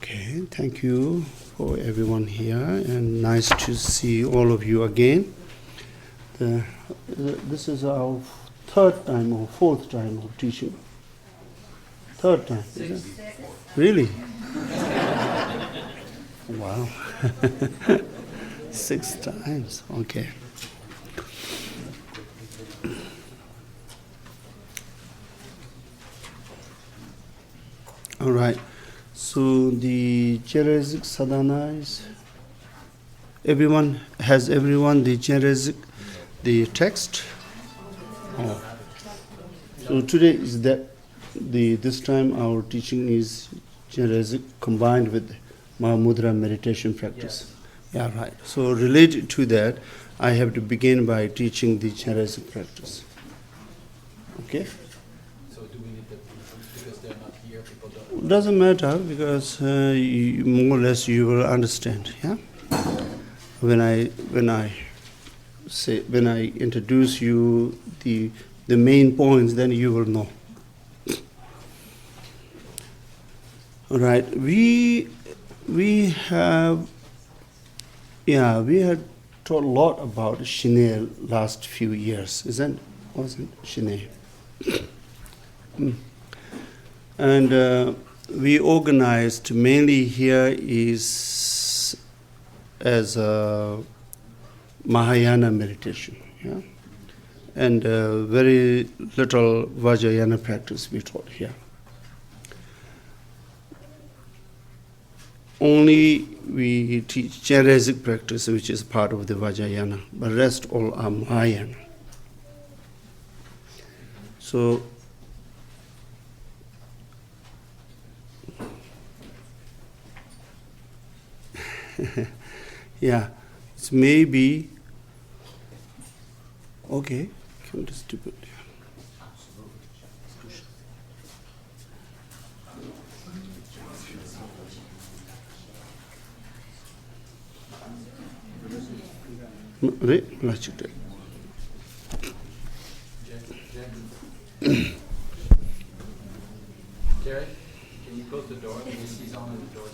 Okay, thank you for everyone here, and nice to see all of you again. This is our third time or fourth time of teaching. Third time, is it? Really? Wow. 6 times, okay. All right. So the Chenrazig sadhanas, everyone the Chenrazig, the text? Oh. So today is this time our teaching is Chenrazig combined with Mahamudra Meditation practice. Yeah, right. So related to that, I have to begin by teaching the Chenrazig practice. Okay? Doesn't matter because more or less you will understand. Yeah, when I introduce you the main points, then you will know. All right, we had taught a lot about Shine last few years, wasn't Shine? And we organized mainly here is as a Mahayana meditation, yeah, and very little Vajrayana practice we taught here. Only we teach Chenrazig practice, which is part of the Vajrayana, but rest all are Mahayana. So yeah, it's maybe okay. Can distribute. Jerry, can you close the door? Can you see someone in the door?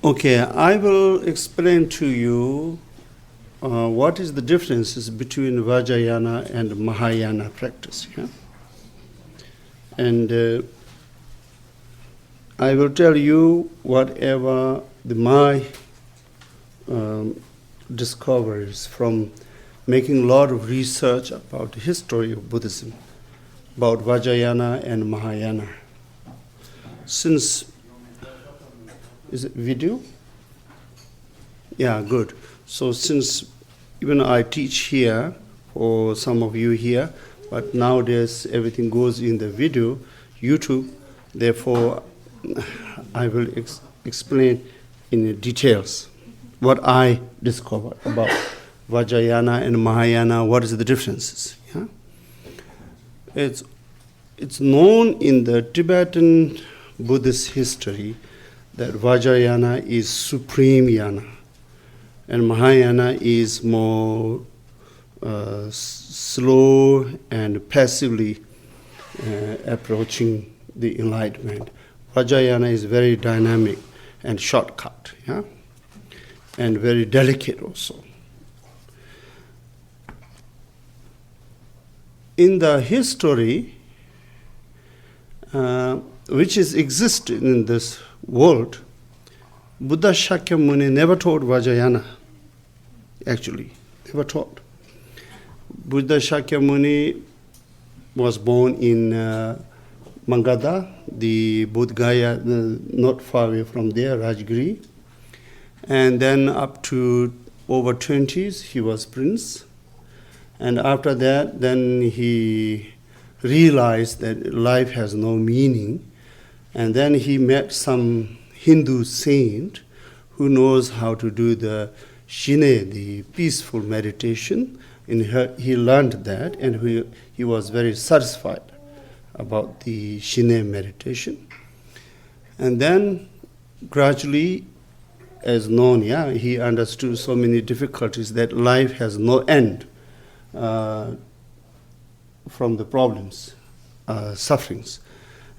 Okay, I will explain to you what is the differences between Vajrayana and Mahayana practice. Yeah? And I will tell you whatever my discoveries from making a lot of research about the history of Buddhism, about Vajrayana and Mahayana. Since, is it video? Yeah, good. So since even I teach here, for some of you here, but nowadays everything goes in the video, YouTube, therefore I will explain in details what I discovered about Vajrayana and Mahayana, what is the differences. Yeah? It's known in the Tibetan Buddhist history that Vajrayana is supreme yana and Mahayana is more slow and passively approaching the enlightenment. Vajrayana is very dynamic and shortcut, yeah, and very delicate also. In the history, which is existing in this world, Buddha Shakyamuni never taught Vajrayana, actually, never taught. Buddha Shakyamuni was born in Magadha, the Bodh Gaya, not far away from there, Rajgiri. And then up to over 20s, he was prince. And after that, then he realized that life has no meaning. And then he met some Hindu saint who knows how to do the Shine, the peaceful meditation. And he learned that, and he was very satisfied about the Shine meditation. And then gradually, as known, yeah, he understood so many difficulties that life has no end. from the problems, sufferings,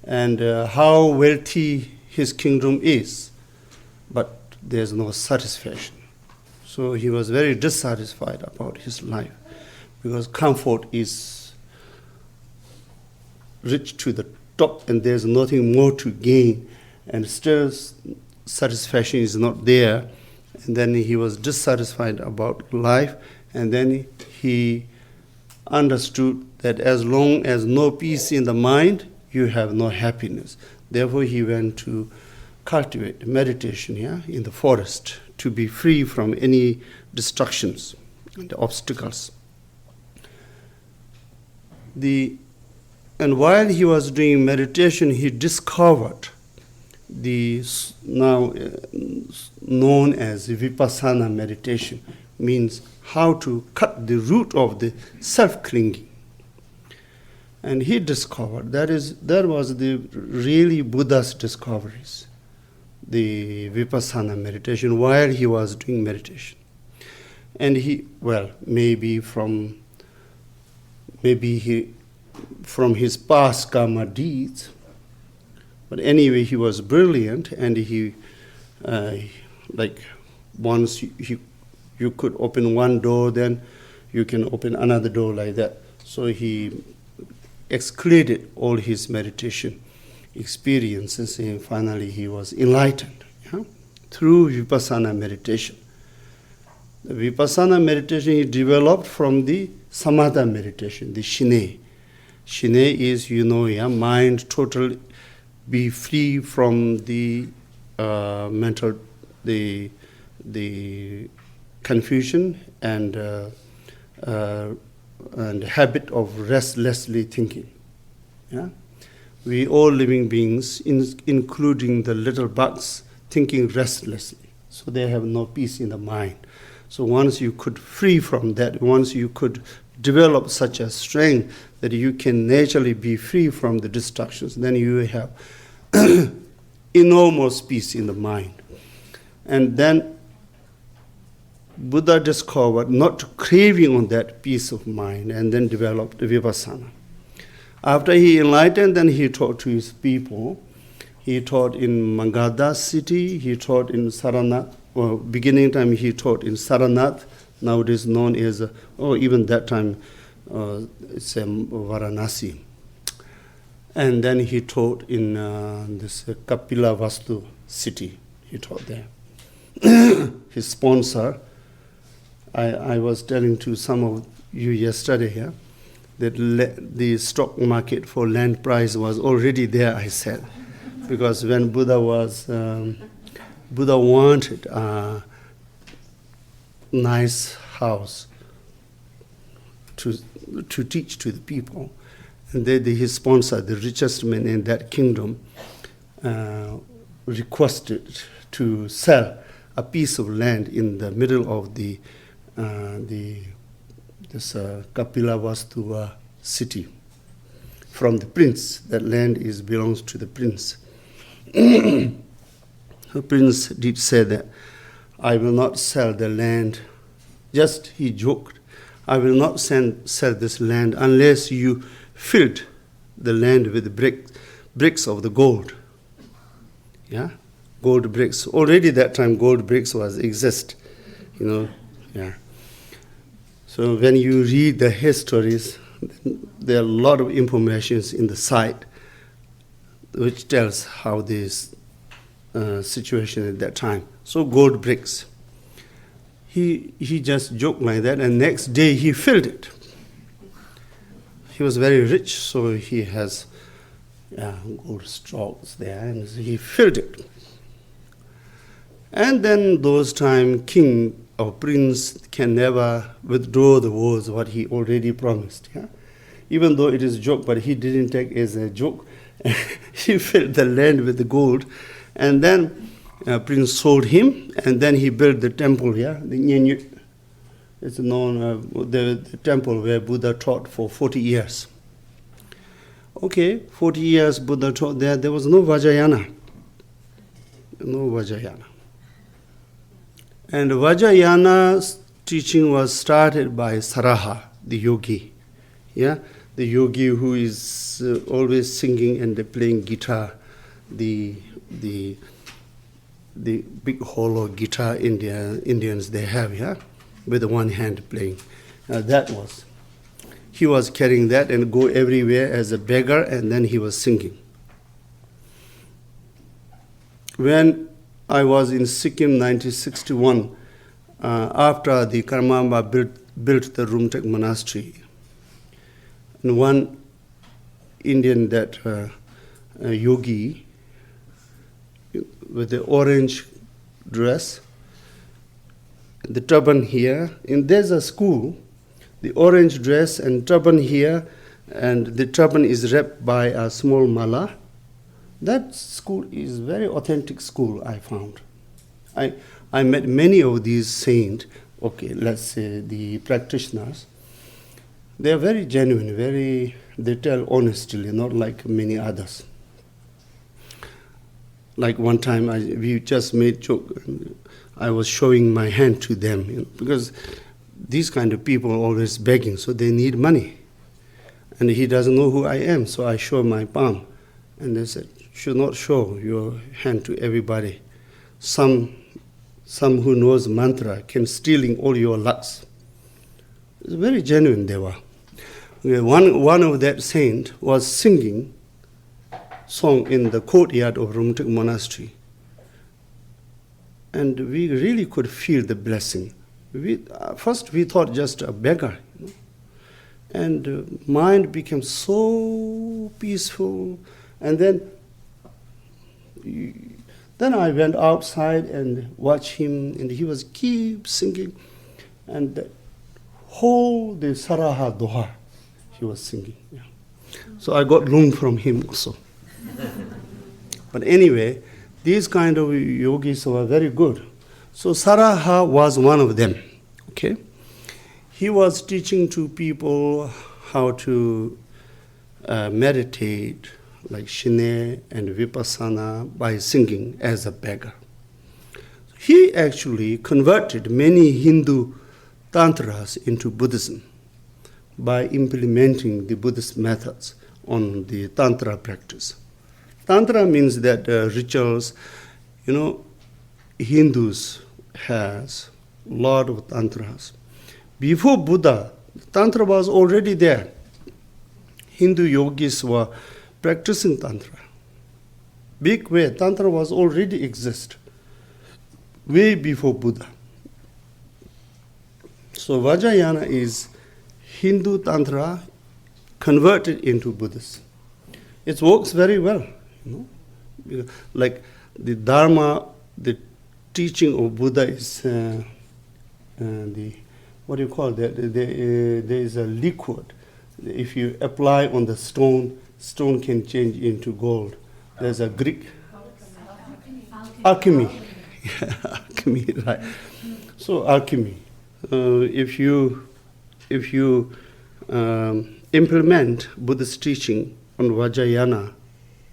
and how wealthy his kingdom is, but there's no satisfaction. So he was very dissatisfied about his life, because comfort is reached to the top and there's nothing more to gain, and still satisfaction is not there. And then he was dissatisfied about life, and then he understood that as long as no peace in the mind, you have no happiness. Therefore he went to cultivate meditation in the forest to be free from any distractions and obstacles. And while he was doing meditation, he discovered the now known as vipassana meditation, means how to cut the root of the self-clinging. And he discovered that was the really Buddha's discoveries, the vipassana meditation, while he was doing meditation. And maybe from his past karma deeds, but anyway, he was brilliant, and he, once you could open one door, then you can open another door like that. So he excluded all his meditation experiences, and finally he was enlightened through vipassana meditation. The vipassana meditation he developed from the samatha meditation, the shine. Shine is, mind totally be free from the mental, the confusion and habit of restlessly thinking. We all living beings, including the little bugs, thinking restlessly, so they have no peace in the mind. So once you could free from that, once you could develop such a strength that you can naturally be free from the distractions, then you have enormous peace in the mind. And then Buddha discovered not craving on that peace of mind, and then developed vipassana. After he enlightened, then he taught to his people. He taught in Magadha city, he taught in Saranath. Beginning time he taught in Saranath, nowadays known as, even that time it's Varanasi. And then he taught in this Kapila Vastu city, he taught there. His sponsor, I was telling to some of you yesterday here, that the stock market for land price was already there, I said. Because when Buddha wanted a nice house to teach to the people, and his sponsor, the richest man in that kingdom, requested to sell a piece of land in the middle of this Kapilavastu city from the prince. That land belongs to the prince. The prince did say that, I will not sell the land. Just he joked, I will not sell this land unless you filled the land with bricks of the gold. Gold bricks. Already that time gold bricks exist. So when you read the histories, there are a lot of information in the site which tells how this situation at that time. So gold bricks. He just joked like that, and next day he filled it. He was very rich, so he has gold stocks there, and he filled it. And then those time, king or prince can never withdraw the words what he already promised. Even though it is a joke, but he didn't take it as a joke. He filled the land with the gold, and then prince sold him, and then he built the temple here. The Nyenyu, it's known the temple where Buddha taught for 40 years. 40 years Buddha taught there. There was no Vajrayana. And Vajrayana's teaching was started by Saraha, the yogi. the yogi who is always singing and playing guitar, the big hollow guitar Indians they have, yeah, with one hand playing. He was carrying that and go everywhere as a beggar, and then he was singing. When I was in Sikkim, 1961, after the Karmapa built the Rumtek monastery, and one Indian, that yogi, with the orange dress, the turban here, and there's a school, the orange dress and turban here, and the turban is wrapped by a small mala. That school is very authentic school, I found. I met many of these saints, let's say the practitioners. They are very genuine, they tell honestly, not like many others. Like one time we just made joke, and I was showing my hand to them, because these kind of people are always begging, so they need money. And he doesn't know who I am, so I show my palm. And they said, should not show your hand to everybody. Some who knows mantra can stealing all your lucks. It's very genuine they were. One of that saint was singing song in the courtyard of Rumtek Monastery. And we really could feel the blessing. First we thought just a beggar, and mind became so peaceful. And then I went outside and watched him, and he was keep singing, and the Saraha Doha he was singing. Yeah. So I got room from him also. But anyway, these kind of yogis were very good. So Saraha was one of them. Okay, he was teaching to people how to meditate, like Shine and Vipassana, by singing as a beggar. He actually converted many Hindu tantras into Buddhism by implementing the Buddhist methods on the tantra practice. Tantra means that rituals, Hindus has a lot of tantras. Before Buddha, tantra was already there. Hindu yogis were practicing tantra. Big way, tantra was already exist, way before Buddha. So Vajrayana is Hindu tantra converted into Buddhism. It works very well, Like the Dharma, the teaching of Buddha is what do you call that? There is a liquid. If you apply on the stone can change into gold. There's a Greek alchemy. Yeah, alchemy, right? So alchemy. If you implement Buddhist teaching on Vajrayana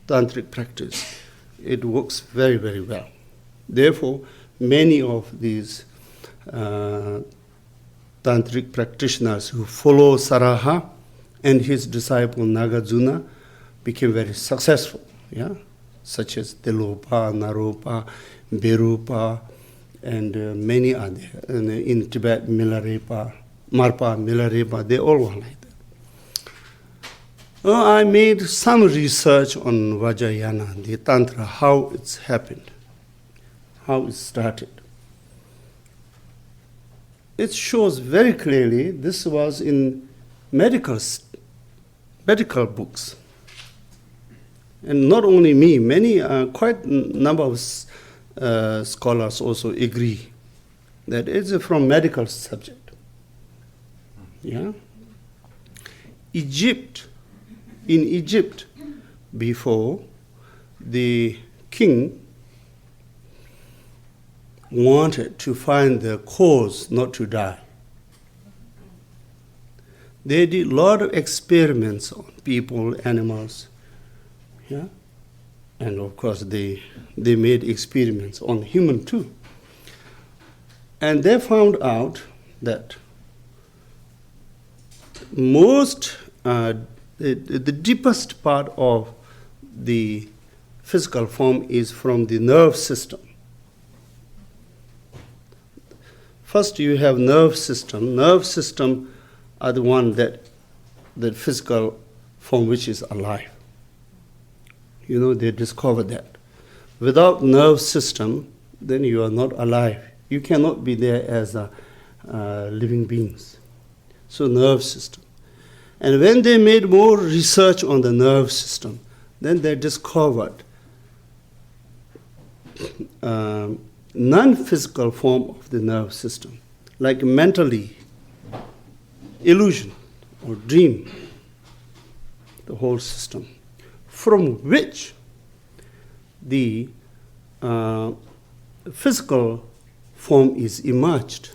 tantric practice, it works very, very well. Therefore, many of these tantric practitioners who follow Saraha and his disciple Nagarjuna became very successful, such as Telopa, Naropa, Berupa, and many others. And in Tibet, Milarepa, Marpa, Milarepa, they all were like that. I made some research on Vajrayana, the Tantra, how it's happened, how it started. It shows very clearly this was in medical books. And not only me, many, quite a number of scholars also agree that it's from medical subject. Yeah? In Egypt, before, the king wanted to find the cause not to die. They did a lot of experiments on people, animals, and of course they made experiments on human too. And they found out that most the deepest part of the physical form is from the nerve system. First you have nerve system. Nerve system are the one that physical form which is alive. You know, they discovered that. Without nerve system, then you are not alive. You cannot be there as living beings. So nerve system. And when they made more research on the nerve system, then they discovered non-physical form of the nerve system, like mentally, illusion or dream, the whole system, from which the physical form is emerged.